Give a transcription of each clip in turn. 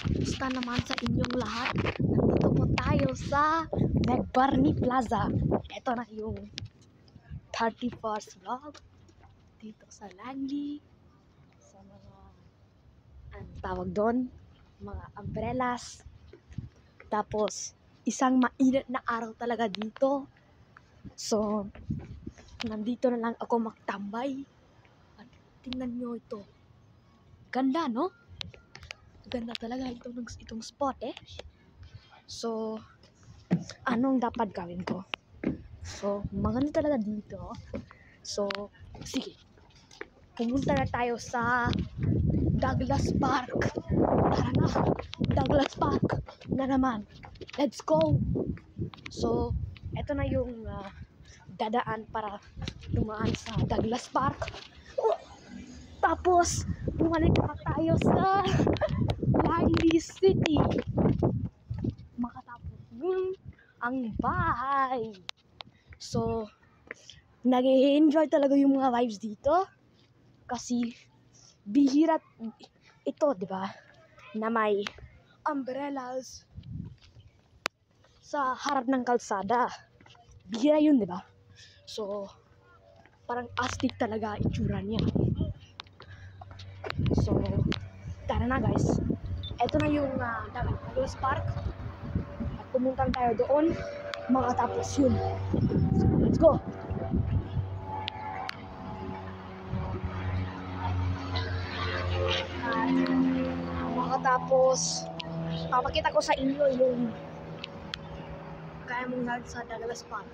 Kumusta naman sa inyong lahat? Nandito po tayo sa McBurney Plaza. Ito na yung 31st vlog dito sa Langley. Sa mga, anong tawag doon? Mga umbrellas. Tapos, isang mainit na araw talaga dito. So, nandito na lang ako magtambay. At tingnan nyo ito. Ganda, no? Ganda talaga itong spot eh. So, anong dapat gawin ko? So, maganda talaga dito. So, sige. Pumunta na tayo sa Douglas Park. Tara na. Douglas Park na naman. Let's go. So, eto na yung dadaan para dumaan sa Douglas Park. Tapos, bumalik na tayo sa Langley City. Makatapos dun ang bahay. So, nag-enjoy talaga yung mga vibes dito. Kasi, bihira ito, di ba? Na may umbrellas sa harap ng kalsada. Bihira yun, di ba? So, parang astig talaga itsura niya. So, tara na guys. Ito na yung Douglas Park. At pumunta tayo doon. Makatapos yun. So, let's go. At makatapos, papakita ko sa inyo yung kaya mong natin sa Douglas Park.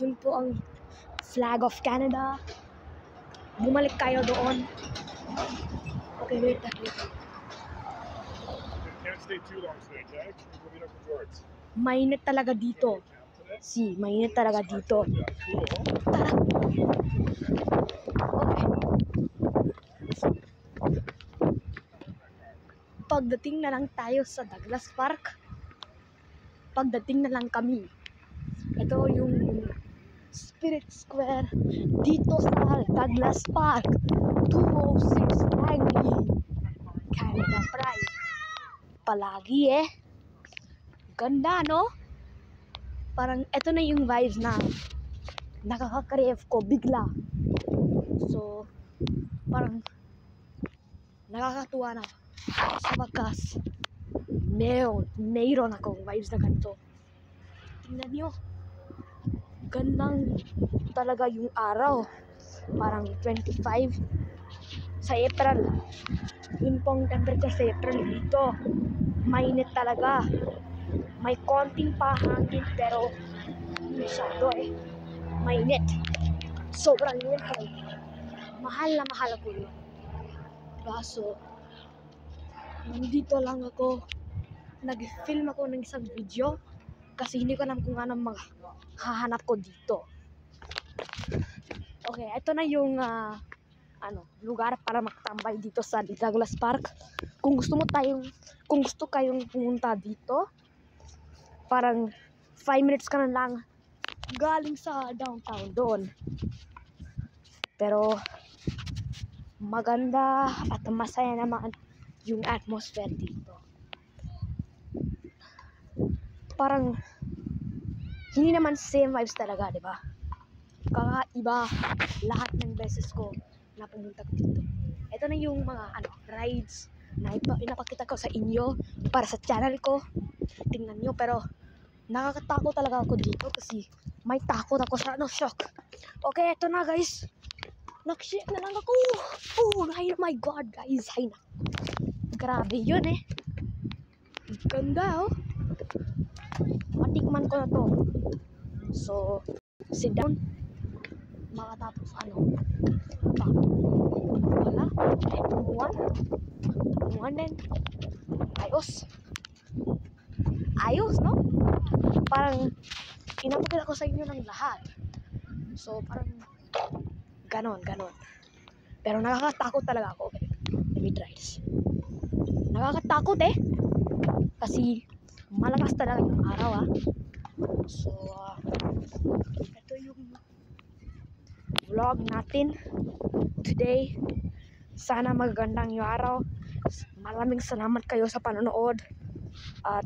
Yun po ang flag of Canada. Bumalik kayo doon. Okay, wait. Can't stay too long today, Jack. We'll meet up with George. Mainit talaga dito. Mainit talaga dito. Tara. Okay. Pagdating na lang tayo sa Douglas Park. Pagdating na lang kami. Ito yung Spirit Square dito sa Douglas Park. 206 Langley, Canada Pride. Palagi eh. Ganda, no? Parang ito na yung vibes na nakaka-crave ko bigla. So, parang nakakatuwa na. Sa wakas, mayroon akong vibes na ganito. Tingnan nyo. Gandang talaga yung araw. Parang 25 sa April. Yun pong temperature sa April dito. Mainit talaga. May konting pahangin pero masyado eh. Mainit. Sobrang yun. Mahal na mahal ako yun. Kaso, nandito lang ako. Nag-film ako ng isang video. Kasi hindi ko alam kung anong hahanap ko dito. Okay, ito na yung lugar para magtambay dito sa Douglas Park. Kung gusto kayong pumunta dito, parang 5 minutes ka na lang galing sa downtown doon. Pero maganda at masaya naman yung atmosphere dito. Parang hindi naman same vibes talaga, di ba? Kakaiba lahat ng beses ko na pumunta dito. Ito na yung mga rides na inapakita ko sa inyo para sa channel ko. Tingnan nyo, pero nakakatakot talaga ako dito kasi may takot ako sa shock. Okay, ito na guys. Nag-shake na lang ako. Oh my God guys. Ay na. Grabe yun eh. Ganda oh. Matikman ko na to. So, sit down. Makatapos wala. Tumuan din. Ayos, no? Parang inapakita ko sa inyo ng lahat. So, parang ganon. Pero nakakatakot talaga ako. Okay, let me try this. Nakakatakot eh. Kasi malakas talaga yung araw So, ito yung vlog natin today. Sana magandang yung araw. Maraming salamat kayo sa panonood. At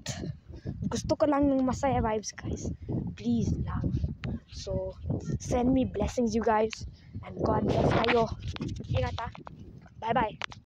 gusto ko lang ng masaya vibes, guys. Please lang. So, send me blessings, you guys. And God bless kayo. Ingat ha. Bye-bye.